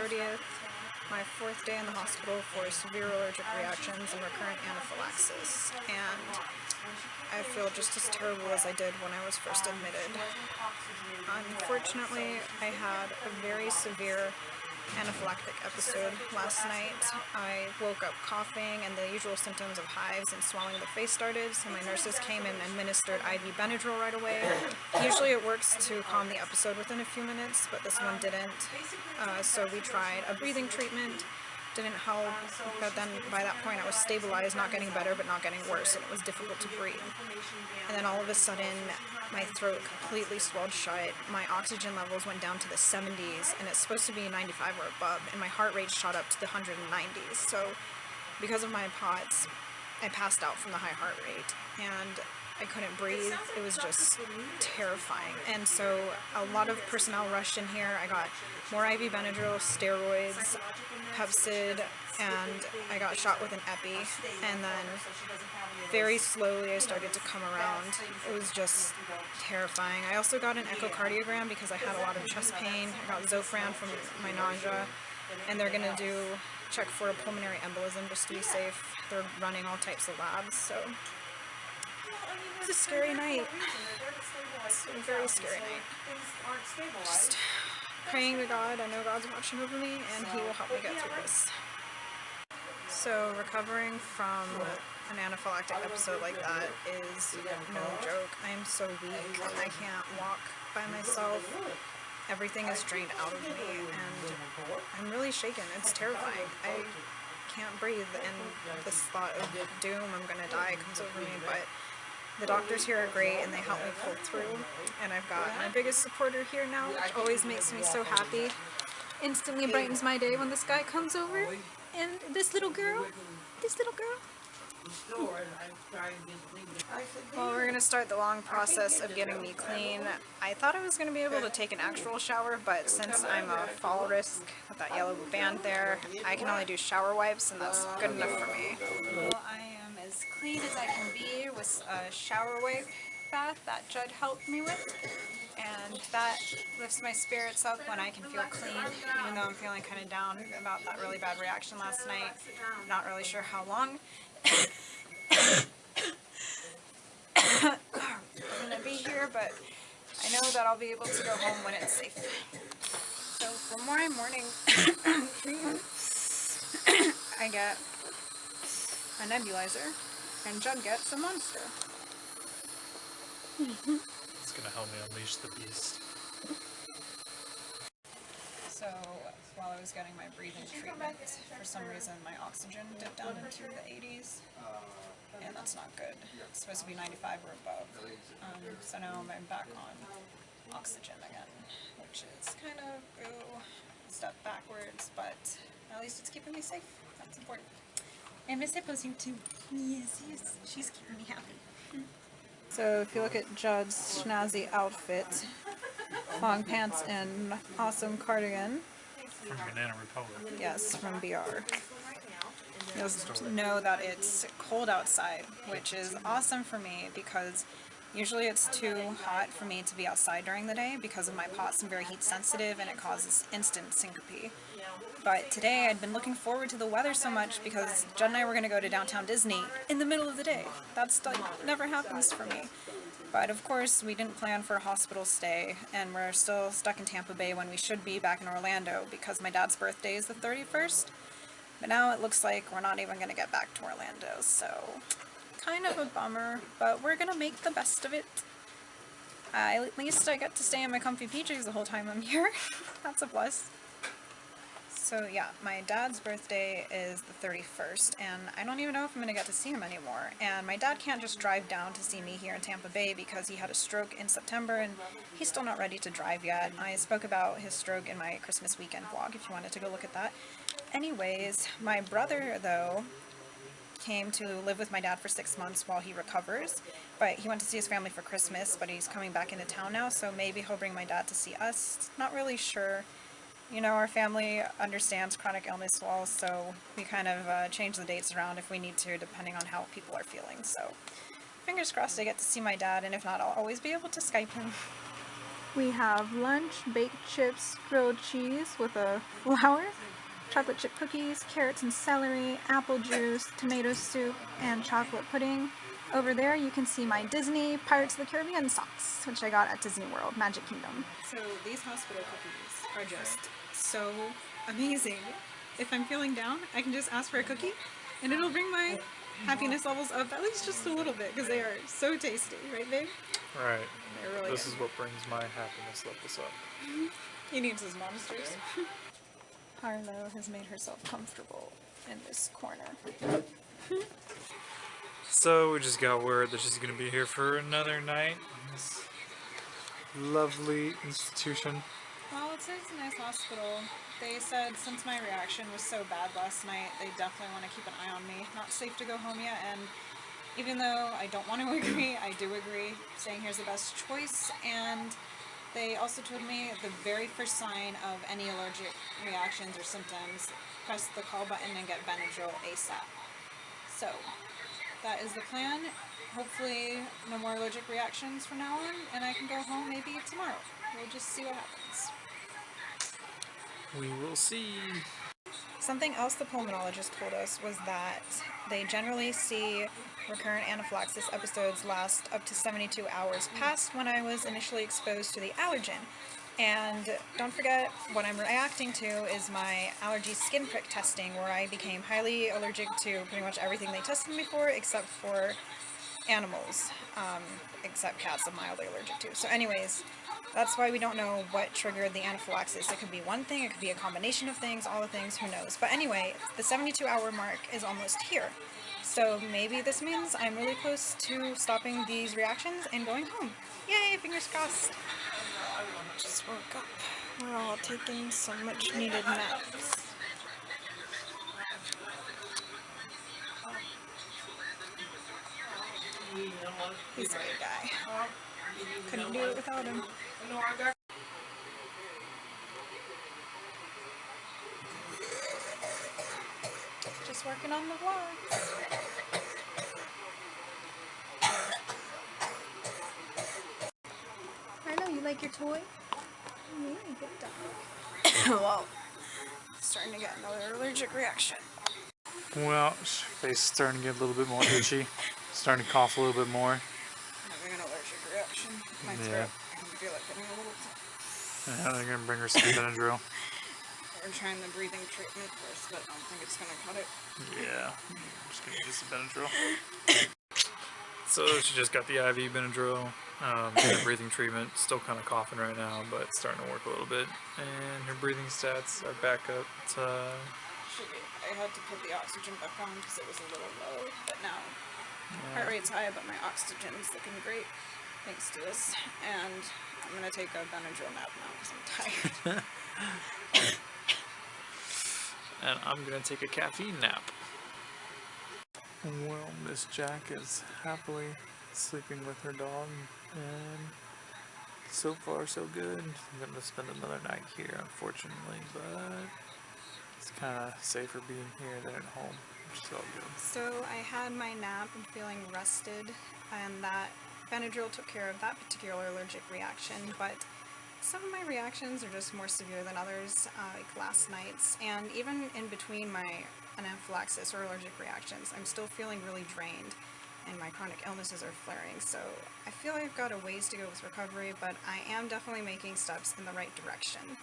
30th, my 4th day in the hospital for severe allergic reactions and recurrent anaphylaxis, and I feel just as terrible as I did when I was first admitted. Unfortunately, I had a very severe anaphylactic episode last night. I woke up coughing and the usual symptoms of hives and swelling of the face started, so my nurses came and administered IV Benadryl right away. Usually it works to calm the episode within a few minutes, but this one didn't. So we tried a breathing treatment. Didn't help, but then by that point I was stabilized, not getting better but not getting worse, and it was difficult to breathe. And then all of a sudden my throat completely swelled shut, my oxygen levels went down to the 70s, and it's supposed to be 95 or above, and my heart rate shot up to the 190s. So because of my POTS, I passed out from the high heart rate, and I couldn't breathe. It was just terrifying. And so a lot of personnel rushed in here. I got more IV Benadryl, steroids, Pepsid, and I got shot with an epi. And then very slowly I started to come around. It was just terrifying. I also got an echocardiogram because I had a lot of chest pain. I got Zofran from my nausea, and they're going to check for a pulmonary embolism just to be safe. They're running all types of labs, so it was a scary night. It's a very scary night. Just praying to God. I know God's watching over me, and He will help me get through this. So recovering from an anaphylactic episode like that is no joke. I am so weak. I can't walk by myself. Everything is drained out of me, and I'm really shaken. It's terrifying. I can't breathe, and this thought of doom, I'm gonna die, comes over me, but the doctors here are great, and they help me pull through, and I've got my biggest supporter here now, which always makes me so happy. Instantly brightens my day when this guy comes over, and this little girl. Well, we're going to start the long process of getting me clean. I thought I was going to be able to take an actual shower, but since I'm a fall risk with that yellow band there, I can only do shower wipes, and that's good enough for me. Well, I am as clean as I can be with a shower wipe bath that Judd helped me with, and that lifts my spirits up when I can feel clean, even though I'm feeling kind of down about that really bad reaction last night. Not really sure how long I'm going to be here, but I know that I'll be able to go home when it's safe. So for my morning treatment, I get a nebulizer, and Judd gets a Monster. It's going to help me unleash the beast. So while I was getting my breathing treatment, for some reason my oxygen dipped down into the 80s, and that's not good. It's supposed to be 95 or above. So now I'm back on oxygen again, which is kind of a step backwards, but at least it's keeping me safe. That's important. And Miss Hippo's here too. Yes, she's keeping me happy. So if you look at Judd's snazzy outfit, long pants and awesome cardigan. From Banana Republic. Yes, from BR. You'll know that it's cold outside, which is awesome for me because usually it's too hot for me to be outside during the day because of my POTS. I'm very heat sensitive and it causes instant syncope. But today I'd been looking forward to the weather so much because Judd and I were going to go to downtown Disney in the middle of the day. That's like never happens for me. But of course we didn't plan for a hospital stay, and we're still stuck in Tampa Bay when we should be back in Orlando because my dad's birthday is the 31st. But now it looks like we're not even going to get back to Orlando, so kind of a bummer, but we're going to make the best of it. At least I get to stay in my comfy PJs the whole time I'm here. That's a plus. So yeah, my dad's birthday is the 31st, and I don't even know if I'm going to get to see him anymore. And my dad can't just drive down to see me here in Tampa Bay because he had a stroke in September, and he's still not ready to drive yet. I spoke about his stroke in my Christmas weekend vlog if you wanted to go look at that. Anyways, my brother, though, came to live with my dad for 6 months while he recovers, but he went to see his family for Christmas, but he's coming back into town now, so maybe he'll bring my dad to see us. Not really sure. You know, our family understands chronic illness well, so we kind of change the dates around if we need to, depending on how people are feeling. So, fingers crossed I get to see my dad, and if not, I'll always be able to Skype him. We have lunch, baked chips, grilled cheese with a flour, chocolate chip cookies, carrots and celery, apple juice, tomato soup, and chocolate pudding. Over there you can see my Disney Pirates of the Caribbean socks, which I got at Disney World, Magic Kingdom. So these hospital cookies are just so amazing. If I'm feeling down, I can just ask for a cookie and it'll bring my happiness levels up at least just a little bit because they are so tasty, right babe? Right. They really This are. is what brings my happiness levels up. He needs his monsters. Harlow has made herself comfortable in this corner. So we just got word that she's gonna be here for another night in this lovely institution. Well, it's a nice hospital. They said since my reaction was so bad last night, they definitely want to keep an eye on me. Not safe to go home yet, and even though I don't want to agree, I do agree. Staying here is the best choice, and they also told me the very first sign of any allergic reactions or symptoms, press the call button and get Benadryl ASAP. So, that is the plan. Hopefully no more allergic reactions from now on, and I can go home maybe tomorrow. We'll just see what happens. We will see. Something else the pulmonologist told us was that they generally see recurrent anaphylaxis episodes last up to 72 hours past when I was initially exposed to the allergen. And don't forget, what I'm reacting to is my allergy skin prick testing, where I became highly allergic to pretty much everything they tested me for except for animals, except cats I'm mildly allergic to. So anyways, that's why we don't know what triggered the anaphylaxis. It could be one thing, it could be a combination of things, all the things, who knows. But anyway, the 72-hour mark is almost here. So maybe this means I'm really close to stopping these reactions and going home. Yay, fingers crossed. Just woke up. We're all taking some much needed naps. He's a good guy. Couldn't do it without him. Just working on the vlogs. I know, you like your toy? Yeah, good dog. Well, starting to get another allergic reaction. Well, her face is starting to get a little bit more itchy. Starting to cough a little bit more. Having an allergic reaction. My throat, I can feel it getting a little. Yeah, they're gonna bring her some Benadryl. We're trying the breathing treatment first, but I don't think it's gonna cut it. Yeah, I'm just gonna get some Benadryl. So she just got the IV Benadryl, the breathing treatment, still kind of coughing right now, but it's starting to work a little bit. And her breathing stats are back up to... Should be. I had to put the oxygen back on because it was a little low, but now heart rate's high, but my oxygen's looking great, thanks to this. And I'm gonna take a Benadryl nap now because I'm tired. And I'm gonna take a caffeine nap. Well, Miss Jack is happily sleeping with her dog, and so far so good. I'm gonna spend another night here, unfortunately, but it's kind of safer being here than at home, which is all good. So I had my nap and feeling rested, and that Benadryl took care of that particular allergic reaction, but some of my reactions are just more severe than others, like last night's, and even in between my anaphylaxis or allergic reactions, I'm still feeling really drained, and my chronic illnesses are flaring, so I feel I've got a ways to go with recovery, but I am definitely making steps in the right direction.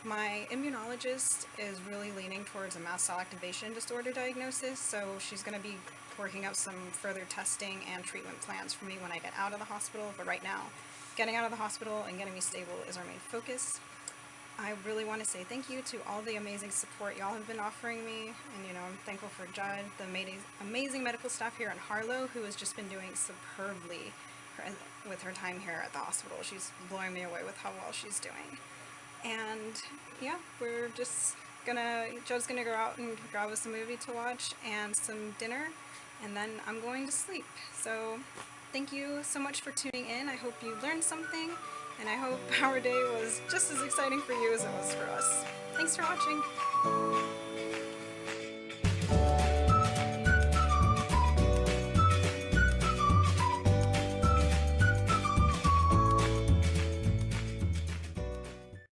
My immunologist is really leaning towards a mast cell activation disorder diagnosis, so she's going to be working out some further testing and treatment plans for me when I get out of the hospital, but right now, getting out of the hospital and getting me stable is our main focus. I really want to say thank you to all the amazing support y'all have been offering me, and you know, I'm thankful for Judd, the amazing medical staff here in Harlow, who has just been doing superbly with her time here at the hospital. She's blowing me away with how well she's doing. And yeah, we're just Judd's gonna go out and grab us a movie to watch and some dinner, and then I'm going to sleep. So thank you so much for tuning in. I hope you learned something, and I hope our day was just as exciting for you as it was for us. Thanks for watching.